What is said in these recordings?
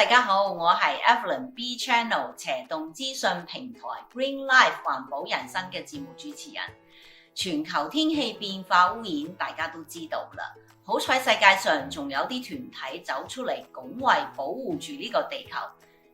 大家好，我係 Evelyn BChannel 斜棟資訊平台 Green Life 環保人生嘅節目主持人。全球天氣變化污染大家都知道啦，好彩世界上仲有啲團體走出嚟拱衛保護住呢個地球。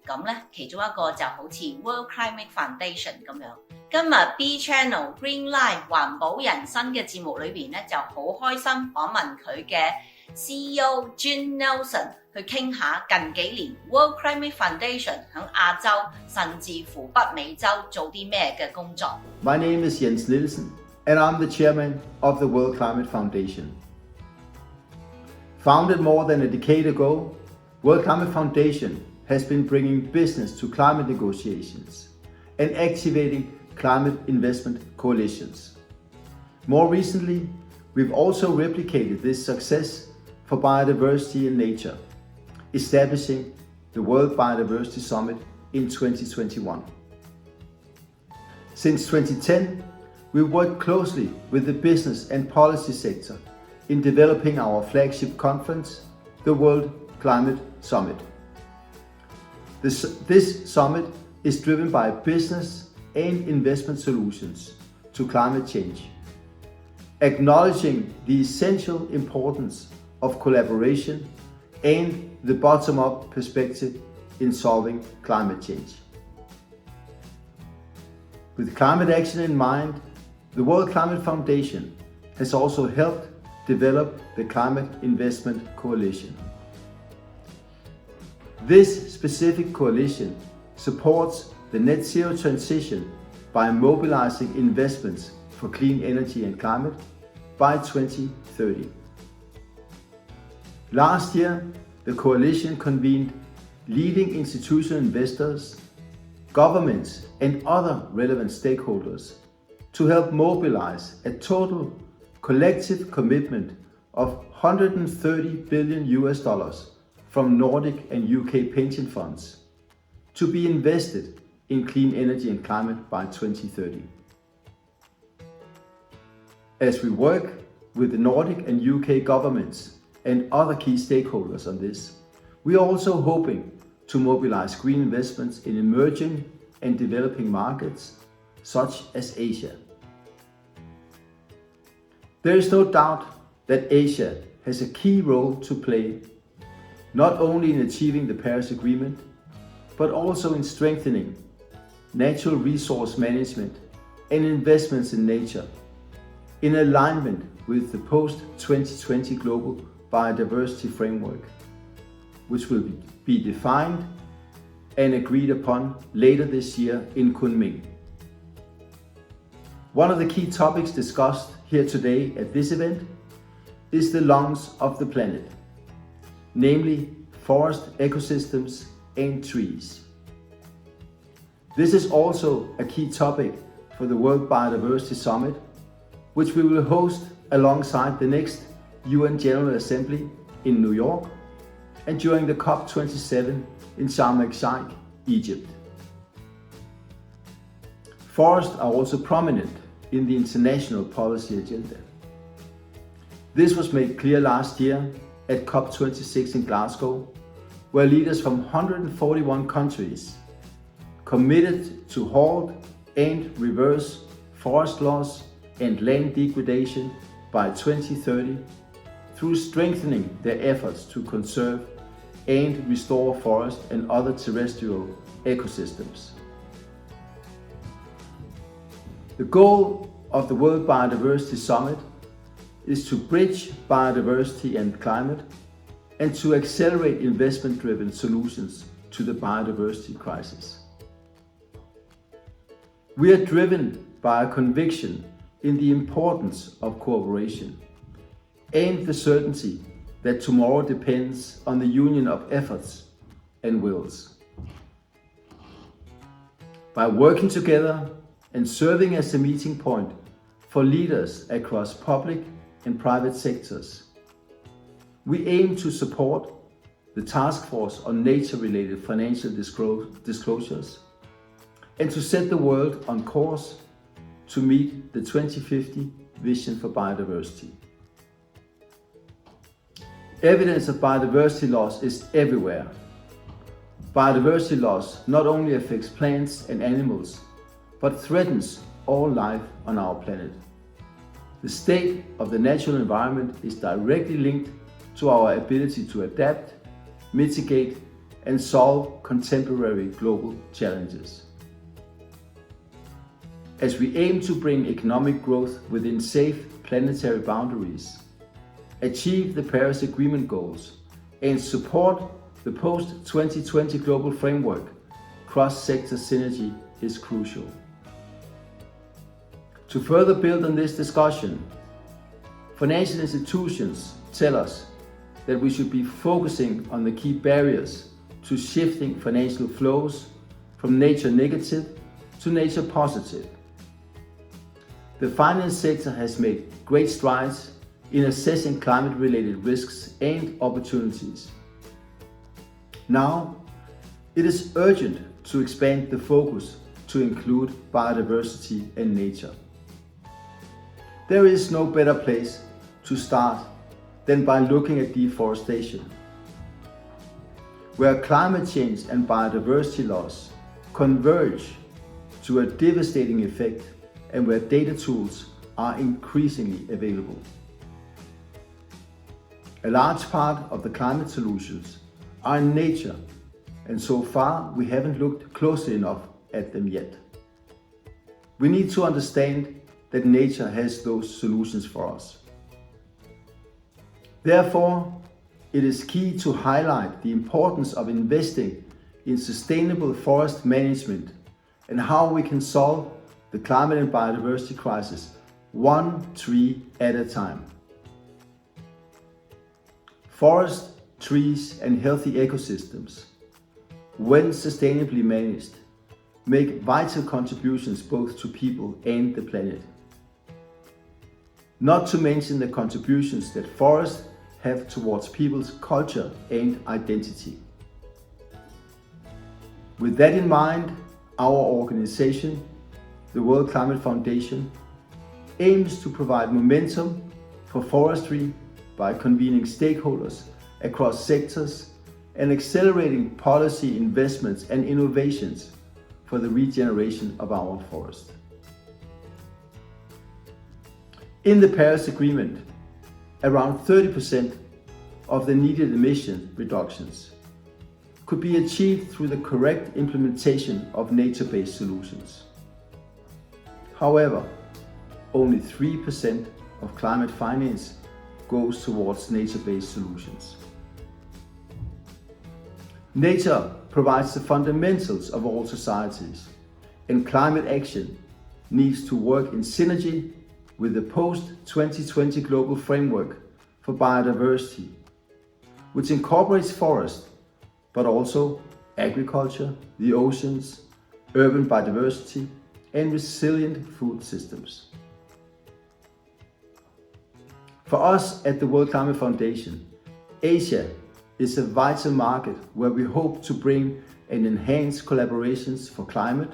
咁咧，其中一個就好似 World Climate Foundation 咁樣。今日 BChannel Green Life 環保人生嘅節目裏邊咧，就好開心訪問佢嘅 CEO Jens Nielsen 去傾下近幾年 World Climate Foundation 喺亞洲甚至乎北美洲做啲咩嘅工作。My name is Jens Nielsen and I'm the chairman of the World Climate Foundation. Founded more than a decade ago, World Climate Foundation has been bringing business to climate negotiations and activating climate investment coalitions. More recently, we've also replicated this success for biodiversity and nature, establishing the World Biodiversity Summit in 2021. Since 2010, we've worked closely with the business and policy sector in developing our flagship conference, the World Climate Summit. This summit is driven by business and investment solutions to climate change, acknowledging the essential importance of collaboration and the bottom-up perspective in solving climate change. With climate action in mind, the World Climate Foundation has also helped develop the Climate Investment Coalition. This specific coalition supports the net zero transition by mobilizing investments for clean energy and climate by 2030. Last year, the coalition convened leading institutional investors, governments, and other relevant stakeholders to help mobilize a total collective commitment of $130 billion from Nordic and UK pension funds to be invested in clean energy and climate by 2030. As we work with the Nordic and UK governments and other key stakeholders on this, we are also hoping to mobilize green investments in emerging and developing markets such as Asia. There is no doubt that Asia has a key role to play, not only in achieving the Paris Agreement, but also in strengthening natural resource management and investments in nature, in alignment with the post-2020 Global Biodiversity Framework, which will be defined and agreed upon later this year in Kunming. One of the key topics discussed here today at this event is the lungs of the planet, namely forest ecosystems and trees. This is also a key topic for the World Biodiversity Summit, which we will host alongside the next UN General Assembly in New York and during the COP27 in Sharm el-Sheikh, Egypt. Forests are also prominent in the international policy agenda. This was made clear last year at COP26 in Glasgow, where leaders from 141 countries committed to halt and reverse forest loss and land degradation by 2030 through strengthening their efforts to conserve and restore forest and other terrestrial ecosystems. The goal of the World Biodiversity Summit is to bridge biodiversity and climate and to accelerate investment-driven solutions to the biodiversity crisis. We are driven by a conviction in the importance of cooperation and the certainty that tomorrow depends on the union of efforts and wills. By working together and serving as a meeting point for leaders across public and private sectors, we aim to support the Task Force on Nature-related Financial Disclosures and to set the world on course to meet the 2050 vision for biodiversity. Evidence of biodiversity loss is everywhere, biodiversity loss not only affects plants and animals, but threatens all life on our planet. The state of the natural environment is directly linked to our ability to adapt, mitigate, and solve contemporary global challenges. As we aim to bring economic growth within safe planetary boundaries, achieve the Paris Agreement goals, and support the post-2020 global framework, cross-sector synergy is crucial. To further build on this discussion, financial institutions tell us that we should be focusing on the key barriers to shifting financial flows from nature negative to nature positive. The finance sector has made great strides in assessing climate-related risks and opportunities. Now, it is urgent to expand the focus to include biodiversity and nature. There is no better place to start than by looking at deforestation, where climate change and biodiversity loss converge to a devastating effect and where data tools are increasingly available. A large part of the climate solutions are in nature, and so far we haven't looked closely enough at them yet. We need to understand that nature has those solutions for us. Therefore, it is key to highlight the importance of investing in sustainable forest management and how we can solve the climate and biodiversity crisis one tree at a time. Forests, trees, and healthy ecosystems, when sustainably managed, make vital contributions both to people and the planet. Not to mention the contributions that forests have towards people's culture and identity. With that in mind, our organization, the World Climate Foundation, aims to provide momentum for forestry by convening stakeholders across sectors and accelerating policy investments and innovations for the regeneration of our forest. In the Paris Agreement, around 30% of the needed emission reductions could be achieved through the correct implementation of nature-based solutions. However, only 3% of climate finance goes towards nature-based solutions. Nature provides the fundamentals of all societies, and climate action needs to work in synergy with the post-2020 global framework for biodiversity, which incorporates forest, but also agriculture, the oceans, urban biodiversity, and resilient food systems. For us at the World Climate Foundation, Asia is a vital market where we hope to bring and enhance collaborations for climate,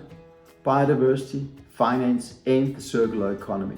biodiversity, finance, and the circular economy.